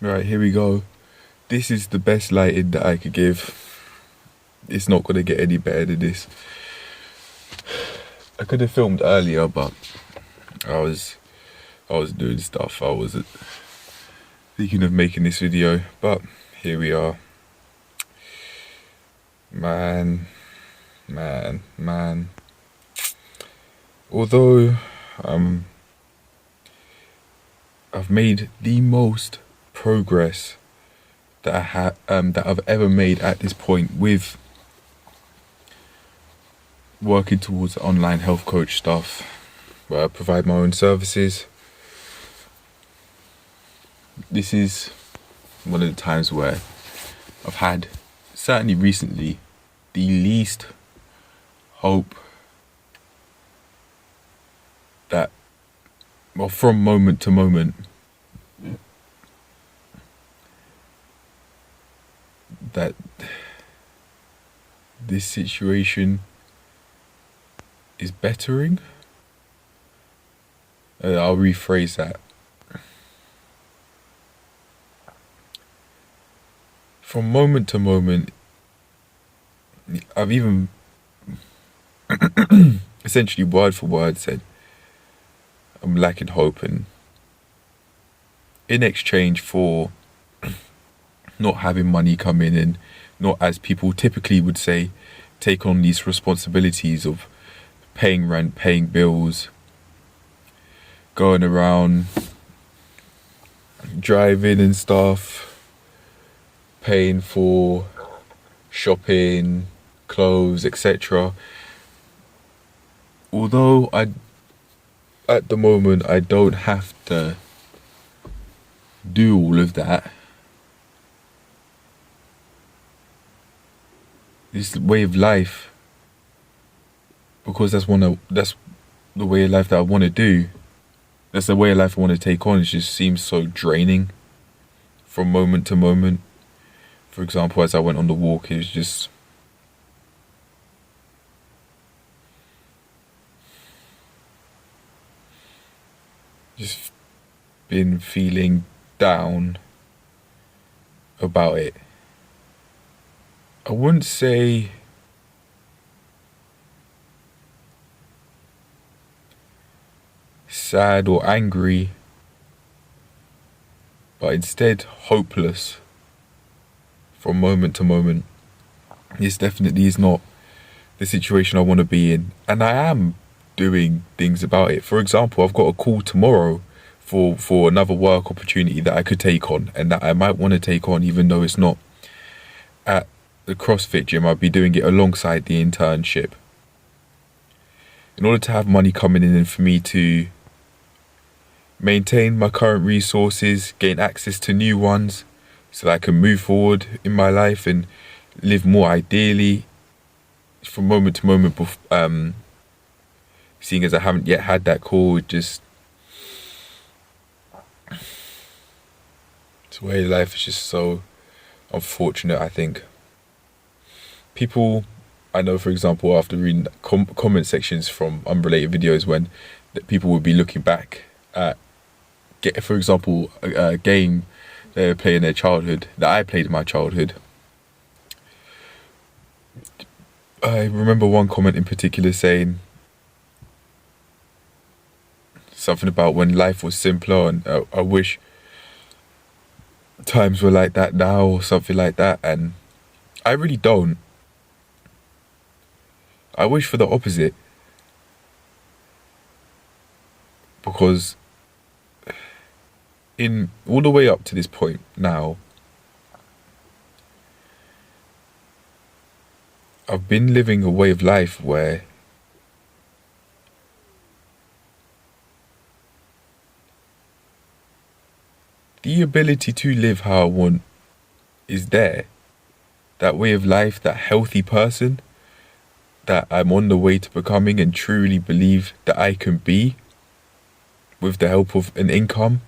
Right, here we go. This is the best lighting that I could give. It's not gonna get any better than this. I could have filmed earlier, but I was doing stuff. I was thinking of making this video, but here we are. Man. Although I've made the most progress that I've ever made at this point with working towards online health coach stuff, where I provide my own services. This is one of the times where I've had, certainly recently, the least hope that, well, from moment to moment, that this situation is bettering. I'll rephrase that. From moment to moment, I've even essentially word for word said I'm lacking hope, and in exchange for not having money come in and not, as people typically would say, take on these responsibilities of paying rent, paying bills, going around, driving and stuff, paying for shopping, clothes, etc. Although at the moment I don't have to do all of that, this way of life, because that's the way of life that I want to do. That's the way of life I want to take on. It just seems so draining from moment to moment. For example, as I went on the walk, it was just been feeling down about it. I wouldn't say sad or angry, but instead hopeless from moment to moment. This definitely is not the situation I want to be in, and I am doing things about it. For example, I've got a call tomorrow for another work opportunity that I could take on, and that I might want to take on even though it's not at the CrossFit gym. I'll be doing it alongside the internship. In order to have money coming in and for me to maintain my current resources, gain access to new ones, so that I can move forward in my life and live more ideally from moment to moment. Seeing as I haven't yet had that call, it's the way life is just so unfortunate. I think people I know, for example, after reading comment sections from unrelated videos, when people would be looking back at, for example, a game they were playing in their childhood, that I played in my childhood. I remember one comment in particular saying something about when life was simpler, and I wish times were like that now, or something like that. And I really don't. I wish for the opposite, because in all the way up to this point now, I've been living a way of life where the ability to live how I want is there. That way of life, that healthy person that I'm on the way to becoming and truly believe that I can be with the help of an income,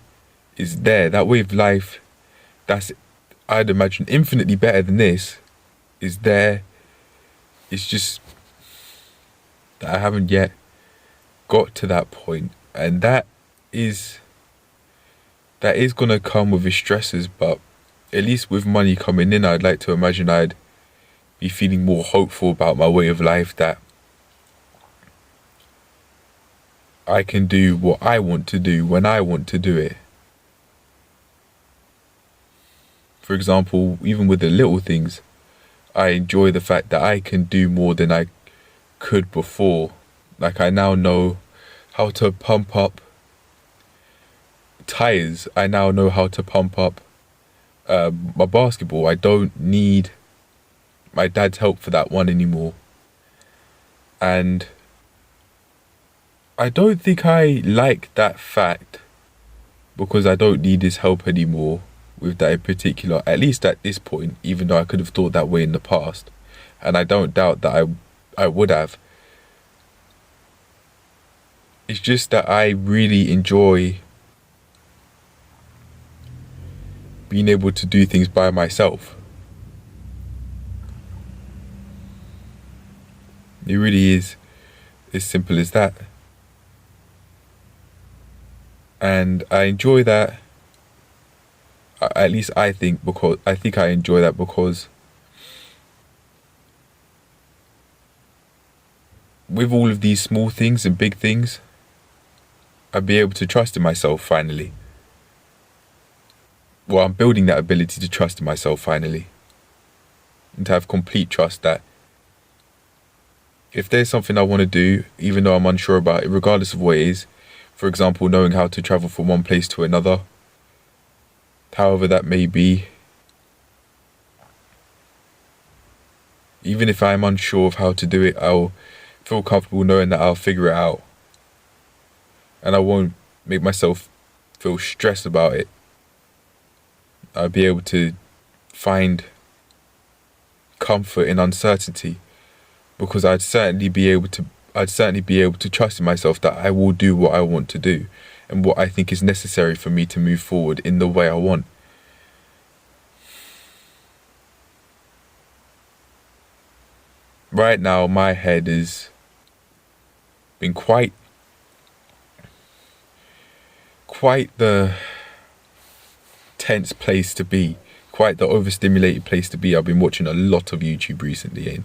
is there. That way of life that's, I'd imagine, infinitely better than this, is there. It's just that I haven't yet got to that point, and that is that is going to come with its stresses, but at least with money coming in, I'd like to imagine I'd be feeling more hopeful about my way of life, that I can do what I want to do when I want to do it. For example, even with the little things, I enjoy the fact that I can do more than I could before. Like, I now know how to pump up tires. I now know how to pump up my basketball. I don't need my dad's help for that one anymore. And I don't think I like that fact, because I don't need his help anymore with that in particular, at least at this point, even though I could have thought that way in the past. And I don't doubt that I would have. It's just that I really enjoy being able to do things by myself. It really is as simple as that. And I enjoy that, at least I think I enjoy that because with all of these small things and big things, I'd be able to trust in myself finally. Well, I'm building that ability to trust in myself finally. And to have complete trust that if there's something I want to do, even though I'm unsure about it, regardless of what it is, for example, knowing how to travel from one place to another, however that may be, even if I'm unsure of how to do it, I'll feel comfortable knowing that I'll figure it out. And I won't make myself feel stressed about it. I'll be able to find comfort in uncertainty, because I'd certainly be able to trust in myself that I will do what I want to do and what I think is necessary for me to move forward in the way I want. Right now, my head has been quite the tense place to be, quite the overstimulated place to be. I've been watching a lot of YouTube recently, and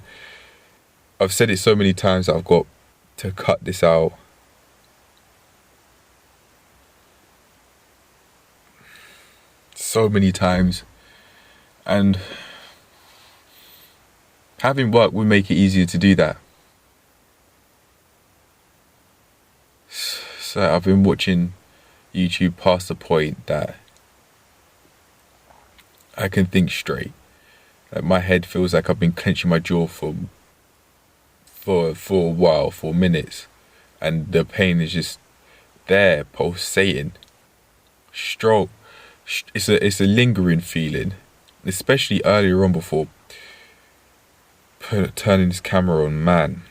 I've said it so many times that I've got to cut this out. So many times. And having work would make it easier to do that. So I've been watching YouTube past the point that I can think straight. Like, my head feels like I've been clenching my jaw for a while, for minutes, and the pain is just there, pulsating. Stroke. It's a lingering feeling, especially earlier on before turning this camera on. Man,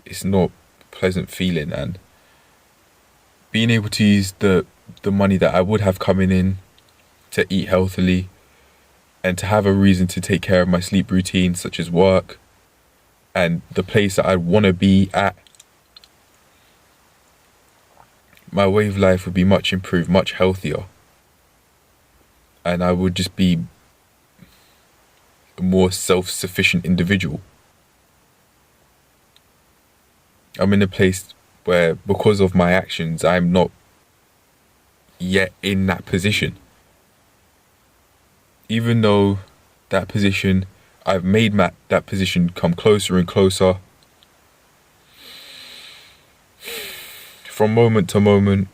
it's not a pleasant feeling, and being able to use the money that I would have coming in to eat healthily and to have a reason to take care of my sleep routine, such as work and the place that I want to be at, my way of life would be much improved, much healthier. And I would just be a more self-sufficient individual. I'm in a place where, because of my actions, I'm not yet in that position. Even though that position, I've made that position come closer and closer. From moment to moment,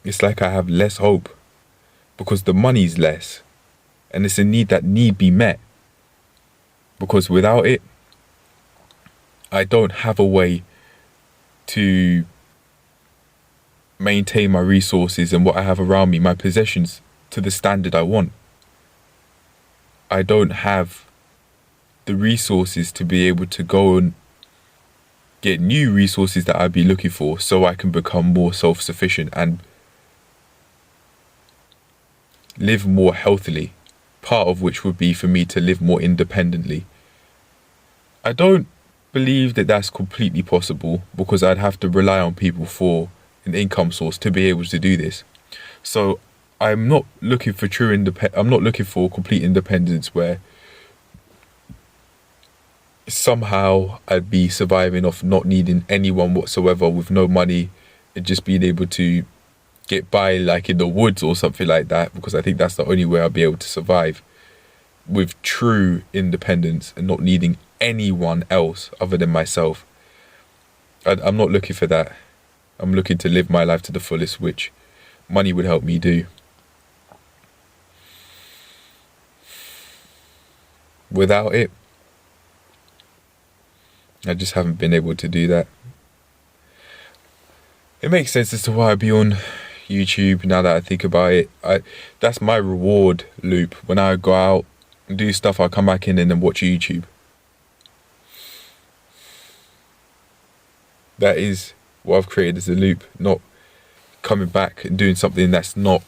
it's like I have less hope, because the money's less, and it's a need that need be met. Because without it, I don't have a way to maintain my resources and what I have around me, my possessions, to the standard I want. I don't have the resources to be able to go and get new resources that I'd be looking for, so I can become more self-sufficient and live more healthily, part of which would be for me to live more independently. I don't believe that that's completely possible, because I'd have to rely on people for an income source to be able to do this. So I'm not looking for I'm not looking for complete independence where somehow I'd be surviving off not needing anyone whatsoever with no money and just being able to get by like in the woods or something like that, because I think that's the only way I'll be able to survive with true independence and not needing anyone else other than myself. I'm not looking for that. I'm looking to live my life to the fullest, which money would help me do. Without it, I just haven't been able to do that. It makes sense as to why I be on YouTube now that I think about it. That's my reward loop. When I go out and do stuff, I come back in and then watch YouTube. That is what I've created as a loop, not coming back and doing something that's not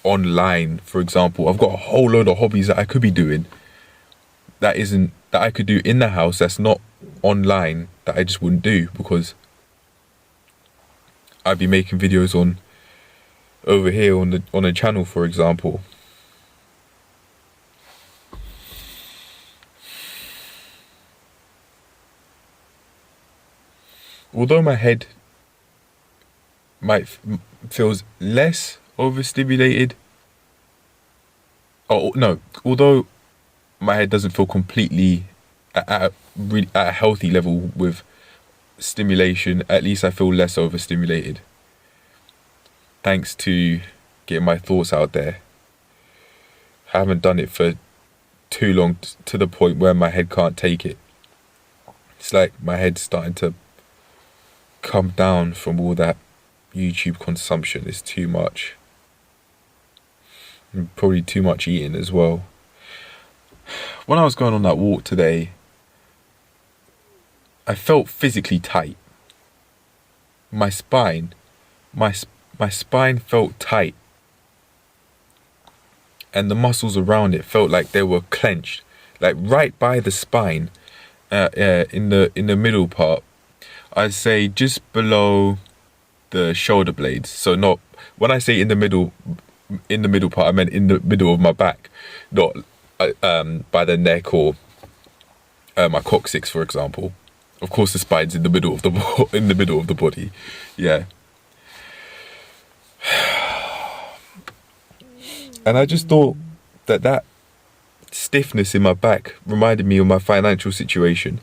online. For example, I've got a whole load of hobbies that I could be doing that I could do in the house that's not online, that I just wouldn't do because I'd be making videos on over here on a channel, for example. Although my head feels less overstimulated, although my head doesn't feel completely at a healthy level with stimulation, at least I feel less overstimulated. Thanks to getting my thoughts out there. I haven't done it for too long to the point where my head can't take it. It's like my head's starting to come down from all that YouTube consumption. It's too much. And probably too much eating as well. When I was going on that walk today, I felt physically tight. My spine felt tight, and the muscles around it felt like they were clenched, like right by the spine, in the middle part. I'd say just below the shoulder blades. So not, when I say in the middle part, I meant in the middle of my back, not by the neck or my coccyx, for example. Of course, the spine's in the middle of the body. Yeah. And I just thought that stiffness in my back reminded me of my financial situation.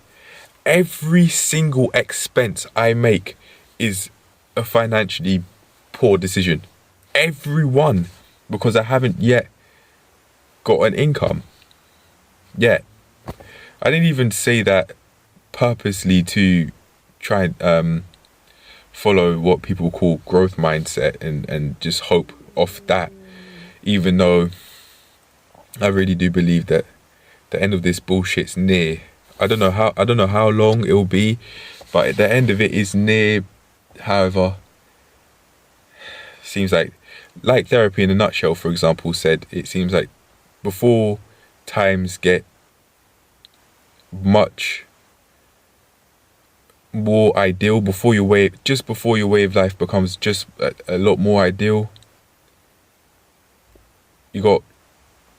Every single expense I make is a financially poor decision. Every one, because I haven't yet got an income. Yet. I didn't even say that purposely to try and follow what people call growth mindset and just hope off that, even though I really do believe that the end of this bullshit's near. I don't know how long it will be, but the end of it is near. However, seems like Therapy in a Nutshell, for example, said, it seems like before times get much more ideal, before your way of life becomes just a lot more ideal, you got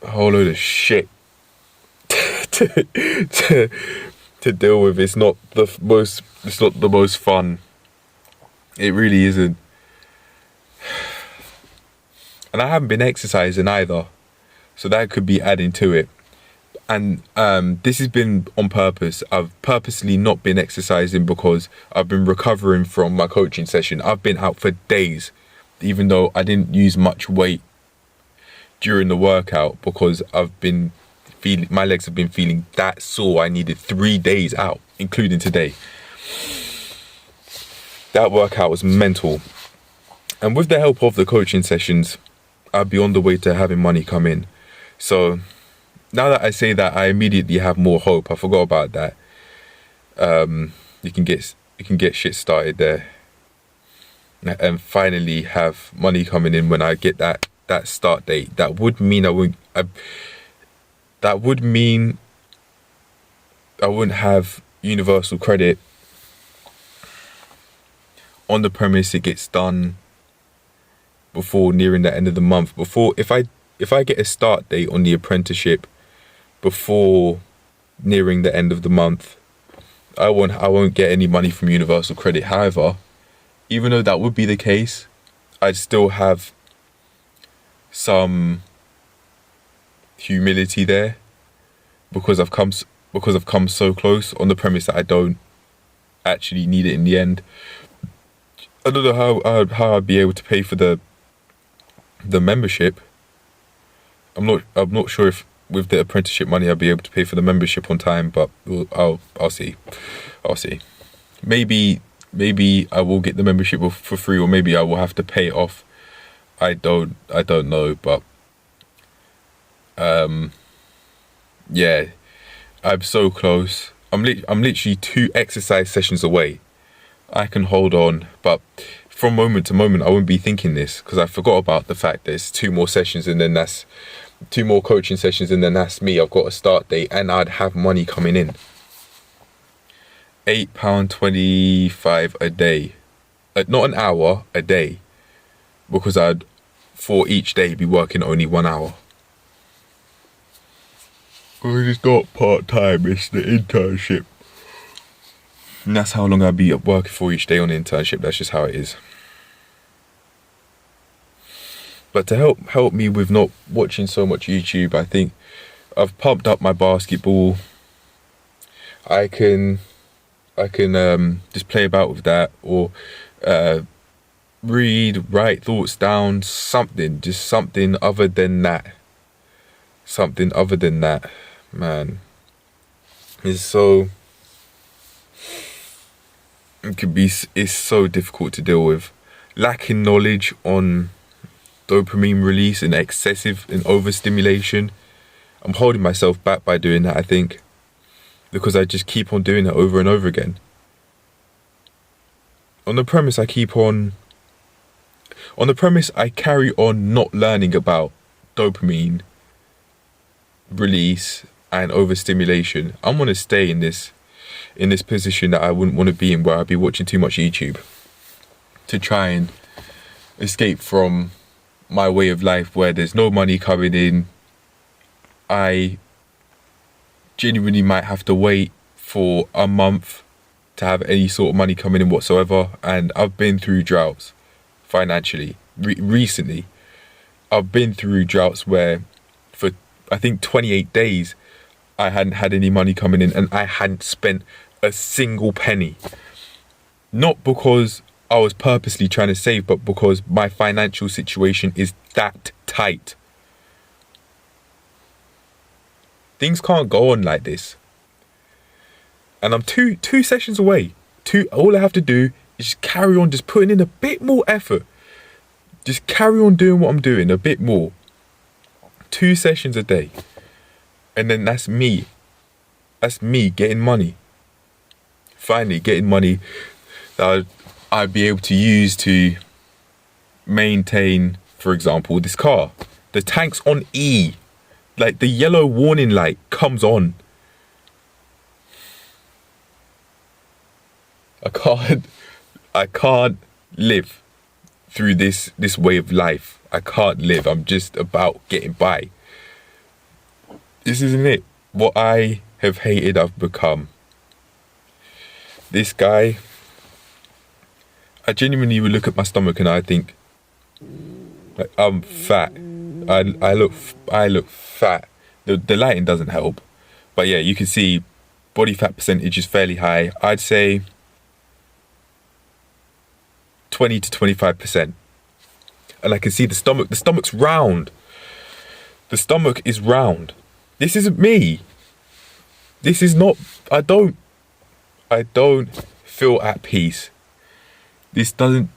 a whole load of shit to deal with. It's not the most fun. It really isn't. And I haven't been exercising either, so that could be adding to it. And this has been on purpose. I've purposely not been exercising because I've been recovering from my coaching session. I've been out for days, even though I didn't use much weight during the workout, because my legs have been feeling that sore. I needed 3 days out, including today. That workout was mental. And with the help of the coaching sessions, I'll be on the way to having money come in. So now that I say that, I immediately have more hope. I forgot about that. You can get shit started there, and finally have money coming in when I get that start date. That would mean I wouldn't have universal credit on the premise it gets done before nearing the end of the month. Before, if I get a start date on the apprenticeship before nearing the end of the month, I won't get any money from Universal Credit. However, even though that would be the case, I'd still have some humility there because I've come so close, on the premise that I don't actually need it in the end. I don't know how I'd be able to pay for the membership. I'm not sure if with the apprenticeship money I'll be able to pay for the membership on time, but I'll see. Maybe I will get the membership for free, or maybe I will have to pay it off. I don't know, but yeah, I'm so close. I'm literally 2 exercise sessions away. I can hold on, but from moment to moment I wouldn't be thinking this, because I forgot about the fact there's 2 more sessions, and then that's 2 more coaching sessions, and then that's me. I've got a start date, and I'd have money coming in. £8.25 a day, not an hour, a day, because I'd for each day be working only 1 hour. It's not part-time, it's the internship. And that's how long I'd be working for each day on the internship. That's just how it is. But to help me with not watching so much YouTube, I think I've pumped up my basketball. I can just play about with that, or read, write thoughts down, something other than that. Something other than that, man. It's so difficult to deal with. Lacking knowledge on dopamine release and excessive and overstimulation. I'm holding myself back by doing that, I think, because I just keep on doing it over and over again. On the premise I carry on not learning about dopamine release and overstimulation, I'm going to stay in this position that I wouldn't want to be in, where I'd be watching too much YouTube to try and escape from my way of life, where there's no money coming in. I genuinely might have to wait for a month to have any sort of money coming in whatsoever. And I've been through droughts financially. Recently, I've been through droughts where for, I think, 28 days, I hadn't had any money coming in, and I hadn't spent a single penny. Not because I was purposely trying to save, but because my financial situation is that tight. Things can't go on like this. And I'm two sessions away. All I have to do is just carry on, just putting in a bit more effort. Just carry on doing what I'm doing a bit more. 2 sessions a day. And then that's me. That's me getting money. Finally getting money that I'd be able to use to maintain, for example, this car. The tank's on E. Like, the yellow warning light comes on. I can't live through this way of life. I can't live. I'm just about getting by. This isn't it. What I have hated, I've become. This guy, I genuinely would look at my stomach and I think, like, I'm fat. I look fat. The lighting doesn't help, but yeah, you can see body fat percentage is fairly high. I'd say 20 to 25%. And I can see the stomach. The stomach's round. The stomach is round. This isn't me. This is not. I don't feel at peace. This doesn't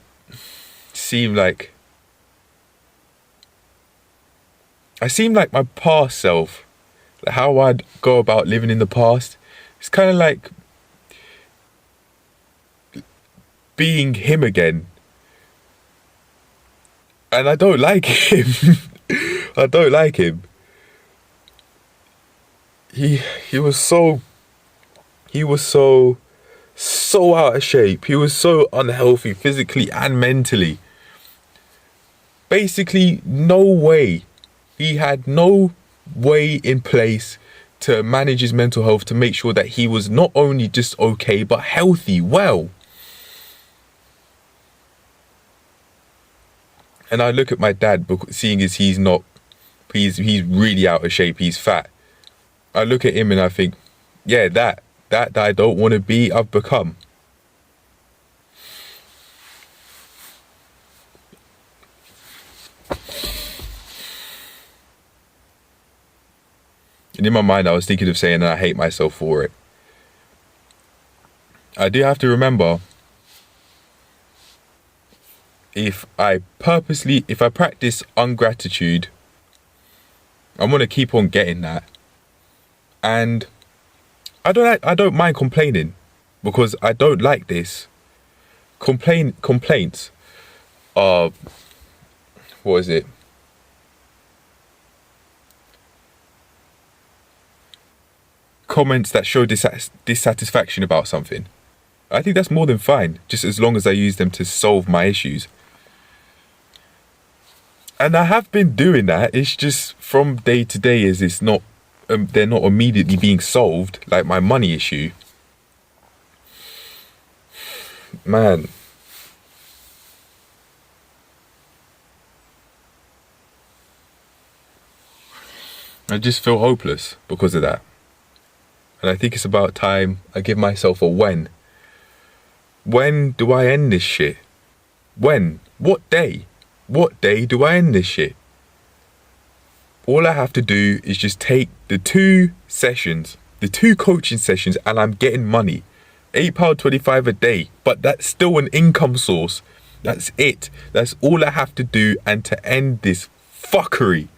seem like. I seem like my past self. Like how I'd go about living in the past. It's kind of like being him again. And I don't like him. I don't like him. He was so so out of shape. He was so unhealthy physically and mentally. Basically, no way. He had no way in place to manage his mental health, to make sure that he was not only just okay, but healthy, well. And I look at my dad, seeing as he's really out of shape, he's fat. I look at him and I think, yeah, that I don't want to be, I've become. And in my mind, I was thinking of saying that I hate myself for it. I do have to remember, if I practice ungratitude, I'm gonna keep on getting that. And I don't mind complaining, because I don't like this. Complaints are, what is it? Comments that show dissatisfaction about something. I think that's more than fine, just as long as I use them to solve my issues. And I have been doing that. It's just from day to day, as it's not, they're not immediately being solved, like my money issue. Man. I just feel hopeless because of that. And I think it's about time I give myself a when. When do I end this shit? When? What day? What day do I end this shit? All I have to do is just take the 2 coaching sessions, and I'm getting money. £8.25 a day, but that's still an income source. That's it. That's all I have to do, and to end this fuckery.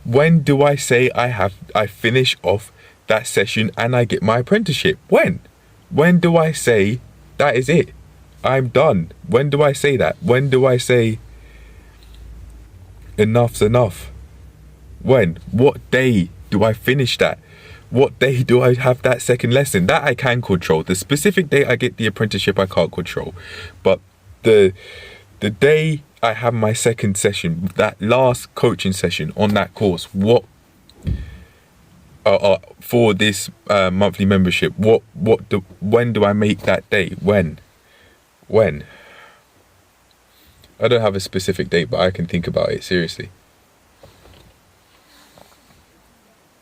When do I say I finish off that session and I get my apprenticeship? When? When do I say that is it? I'm done. When do I say that? When do I say enough's enough? When? What day do I finish that? What day do I have that second lesson? That I can control. The specific day I get the apprenticeship, I can't control. But the day I have my second session, that last coaching session on that course, what for this monthly membership, when do I make that day? When? I don't have a specific date, but I can think about it seriously.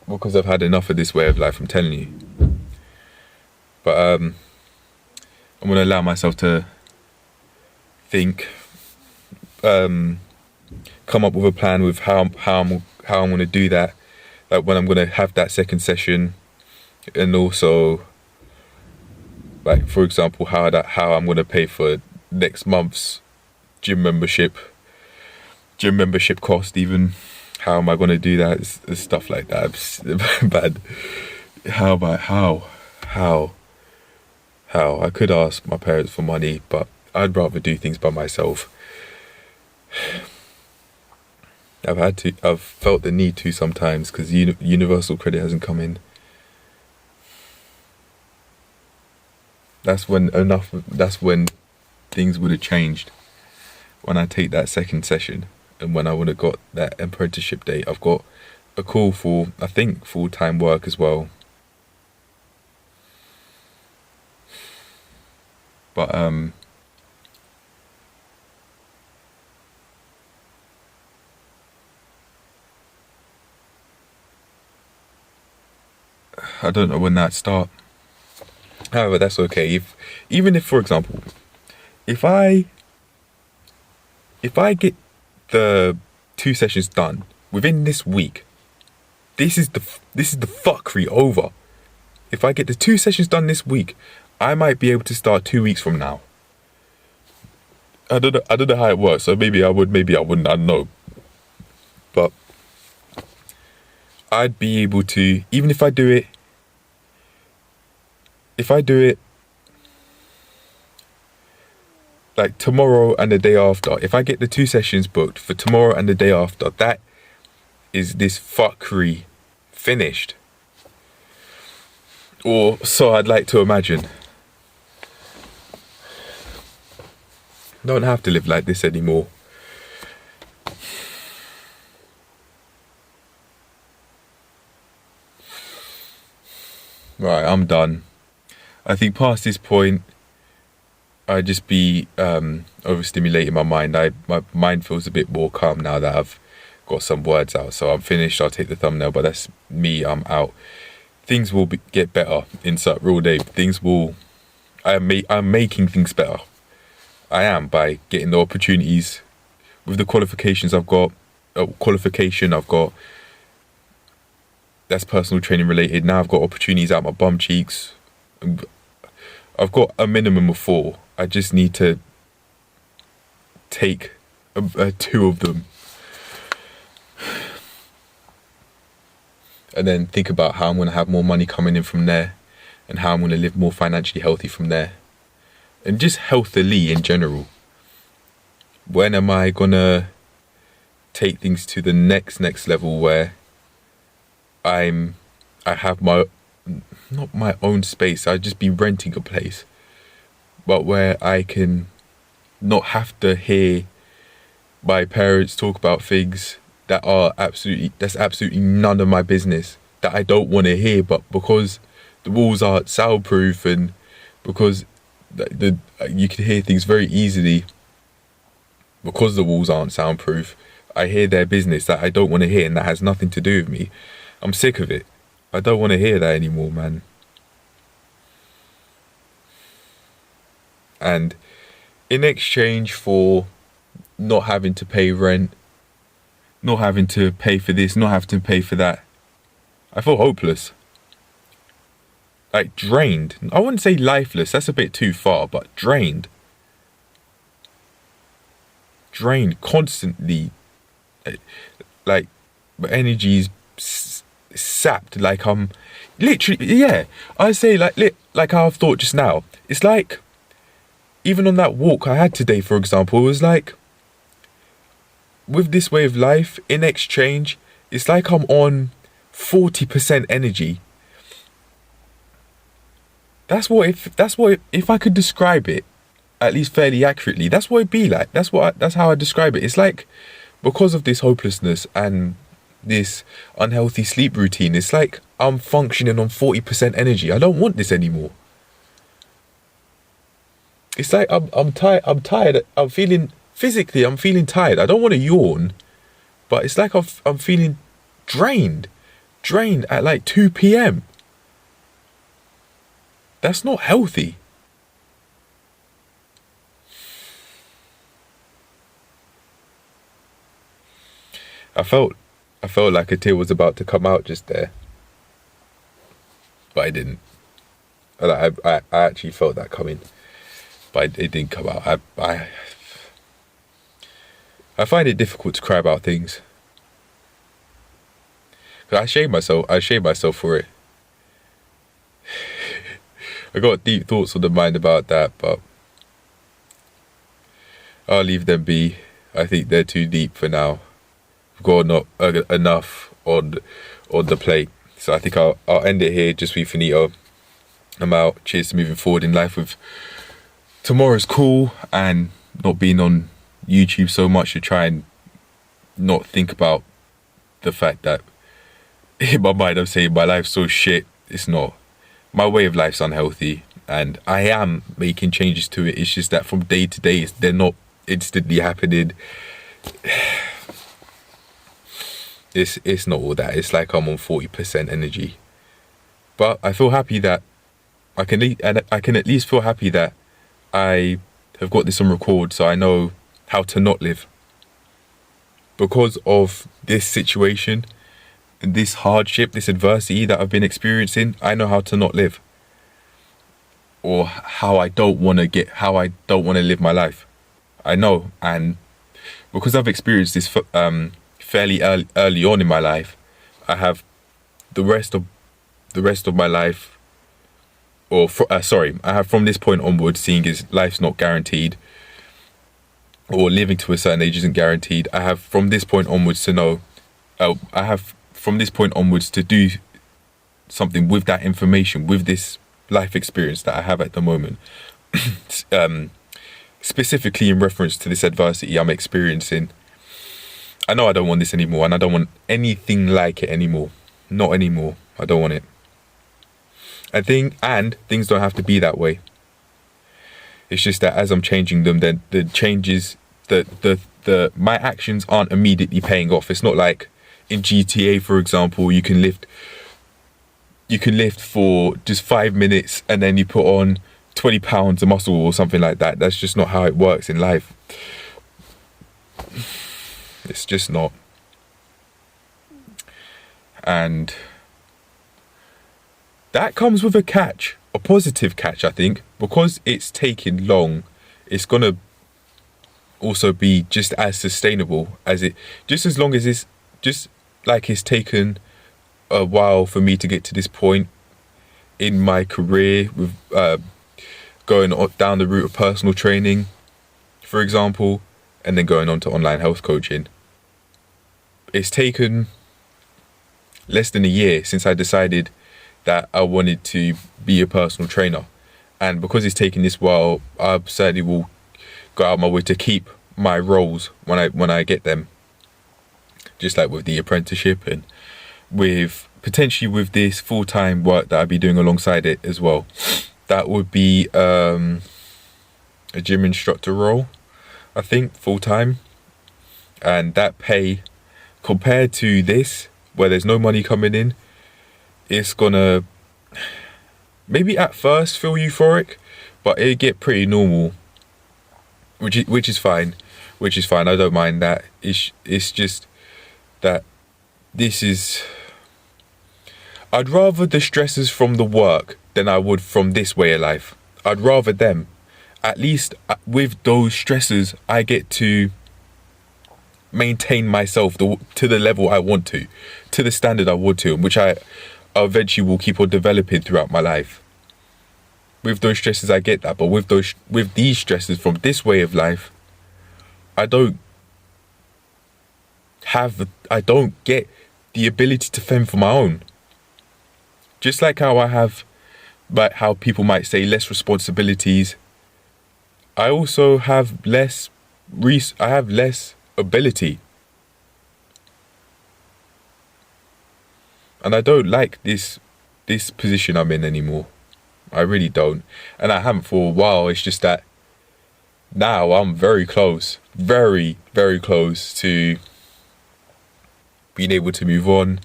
Because I've had enough of this way of life, I'm telling you. But I'm gonna allow myself to think, come up with a plan with how I'm gonna do that, like when I'm gonna have that second session, and also, like, for example, how I'm gonna pay for next month's gym membership cost. Even how am I gonna do that? It's stuff like that. It's bad. How I could ask my parents for money, but I'd rather do things by myself. I've felt the need to sometimes, because universal credit hasn't come in. That's when things would have changed. When I take that second session, and when I would have got that apprenticeship date. I've got a call for, I think, full-time work as well. But I don't know when that start. However, that's okay. Even if, for example, if I get the 2 sessions done within this week, this is the fuckery over. If I get the 2 sessions done this week, I might be able to start 2 weeks from now. I don't know how it works. So maybe I would, maybe I wouldn't. I don't know. But I'd be able to, even if I do it. If I do it like tomorrow and the day after, if I get the 2 sessions booked for tomorrow and the day after, that is this fuckery finished. Or so I'd like to imagine. Don't have to live like this anymore. Right, I'm done. I think past this point, I'd just be overstimulating my mind. My mind feels a bit more calm now that I've got some words out. So I'm finished. I'll take the thumbnail, but that's me. I'm out. Things will get better in such real day. I'm making things better. I am, by getting the opportunities with the qualification I've got, that's personal training related. Now I've got opportunities out my bum cheeks. I've got a minimum of 4. I just need to take 2 of them. And then think about how I'm going to have more money coming in from there, and how I'm going to live more financially healthy from there. And just healthily in general. When am I going to take things to the next level where I have not my own space, I'd just be renting a place, but where I can not have to hear my parents talk about things that's absolutely none of my business, that I don't want to hear, but because the walls aren't soundproof and because you can hear things very easily because the walls aren't soundproof, I hear their business that I don't want to hear, and that has nothing to do with me. I'm sick of it. I don't want to hear that anymore, man. And in exchange for not having to pay rent, not having to pay for this, not having to pay for that, I feel hopeless. Like drained. I wouldn't say lifeless, that's a bit too far, but drained. Drained constantly. Like my energy's sapped. Like I'm literally, yeah. I say like how I've thought just now. It's like, even on that walk I had today, for example, it was like, with this way of life, in exchange, it's like I'm on 40% energy. That's what if I could describe it, at least fairly accurately, that's what it'd be like. That's how I describe it. It's like, because of this hopelessness and this unhealthy sleep routine, it's like I'm functioning on 40% energy. I don't want this anymore. It's like I'm tired. I'm feeling tired. I don't want to yawn, but it's like I'm feeling drained at like 2 p.m. That's not healthy. I felt like a tear was about to come out just there, but I didn't. I actually felt that coming, but it didn't come out. I find it difficult to cry about things. 'Cause I shame myself for it. I got deep thoughts on the mind about that, but I'll leave them be. I think they're too deep for now. I've got not enough on the plate, so I think I'll end it here. Just be finito. I'm out. Cheers to moving forward in life with tomorrow's cool, and not being on YouTube so much to try and not think about the fact that in my mind I'm saying my life's so shit. It's not. My way of life's unhealthy, and I am making changes to it. It's just that from day to day, they're not instantly happening. It's not all that. It's like I'm on 40% energy, but I feel happy that I can at least feel happy that I have got this on record, so I know how to not live. Because of this situation, this hardship, this adversity that I've been experiencing, I know how to not live, or how I don't want to live my life. I know, and because I've experienced this fairly early on in my life, I have the rest of my life, I have from this point onwards, seeing as life's not guaranteed, or living to a certain age isn't guaranteed. I have from this point onwards to know, I have from this point onwards to do something with that information, with this life experience that I have at the moment, specifically in reference to this adversity I'm experiencing. I know I don't want this anymore, and I don't want anything like it anymore. Not anymore. I don't want it. And things don't have to be that way. It's just that as I'm changing them, then the changes, my actions aren't immediately paying off. It's not like in GTA, for example, you can lift for just 5 minutes and then you put on 20 pounds of muscle or something like that. That's just not how it works in life. It's just not. And that comes with a catch, a positive catch, I think, because it's taken long. It's gonna also be just as sustainable as it, just as long as it's just like it's taken a while for me to get to this point in my career with going down the route of personal training, for example, and then going on to online health coaching. It's taken less than a year since I decided that I wanted to be a personal trainer, and because it's taken this while, I certainly will go out of my way to keep my roles when I get them, just like with the apprenticeship and with potentially with this full-time work that I'd be doing alongside it as well. That would be a gym instructor role, I think, full-time, and that pay compared to this where there's no money coming in, it's gonna maybe at first feel euphoric, but it get pretty normal, which is fine. I don't mind that. It's just that this is, I'd rather the stresses from the work than I would from this way of life. I'd rather them. At least with those stresses, I get to maintain myself to the level I want to the standard I want to, which I eventually will keep on developing throughout my life. With those stresses, I get that, but with these stresses from this way of life, I don't get the ability to fend for my own. Just like how I have, like how people might say, less responsibilities, I also have less ability. And I don't like this position I'm in anymore. I really don't. And I haven't for a while. It's just that now I'm very close, very, very close to being able to move on.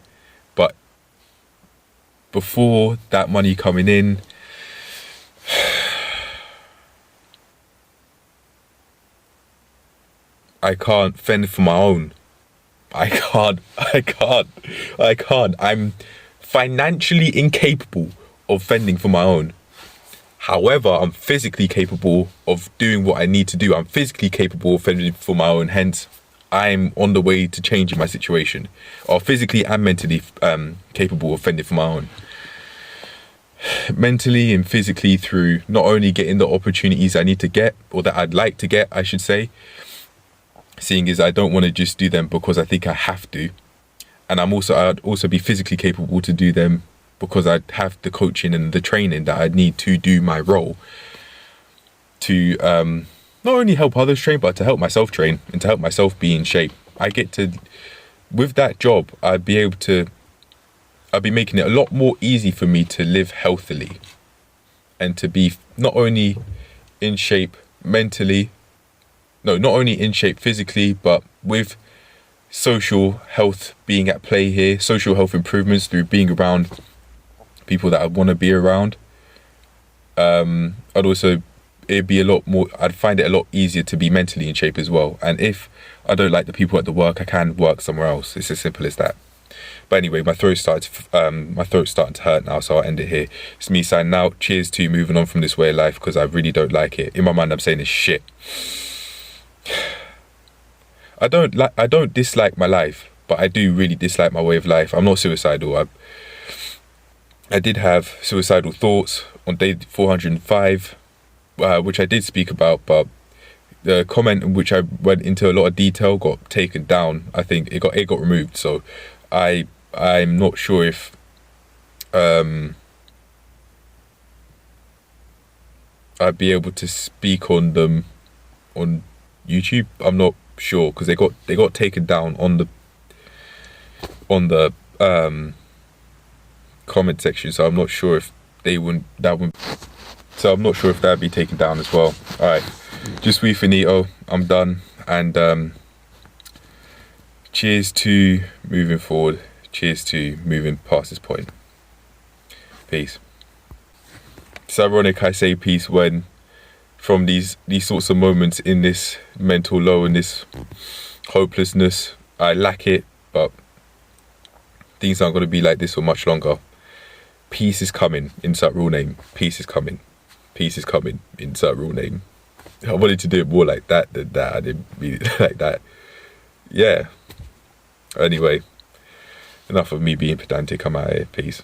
But before that money coming in, I can't fend for my own. I can't. I'm financially incapable of fending for my own. However, I'm physically capable of doing what I need to do. I'm physically capable of fending for my own. Hence, I'm on the way to changing my situation, or physically and mentally capable of fending for my own. Mentally and physically, through not only getting the opportunities I need to get, or that I'd like to get, I should say, seeing as I don't want to just do them because I think I have to. And I'd also be physically capable to do them because I'd have the coaching and the training that I'd need to do my role, to not only help others train, but to help myself train and to help myself be in shape. I get to, with that job, I'd be making it a lot more easy for me to live healthily and to be not only in shape physically, but with social health being at play here, social health improvements through being around people that I want to be around. I'd find it a lot easier to be mentally in shape as well. And if I don't like the people at the work, I can work somewhere else. It's as simple as that. But anyway, my throat's starting to hurt now, so I'll end it here. It's me signing out. Cheers to moving on from this way of life, because I really don't like it. In my mind, I'm saying this shit. I don't dislike my life, but I do really dislike my way of life. I'm not suicidal. I did have suicidal thoughts on day 405, which I did speak about, but the comment in which I went into a lot of detail got taken down. I think it got removed. So I'm not sure if I'd be able to speak on them on YouTube. I'm not sure because they got taken down on the comment section, so I'm not sure if so I'm not sure if that'd be taken down as well. All right, just we finito. I'm done, and cheers to moving forward. Cheers to moving past this point. Peace. It's ironic I say peace when from these sorts of moments in this mental low and this hopelessness, I lack it, but things aren't going to be like this for much longer. Peace is coming, insert real name. Peace is coming. Peace is coming, insert real name. I wanted to do it more like that than that. I didn't mean it like that. Yeah. Anyway, enough of me being pedantic. I'm out of here. Peace.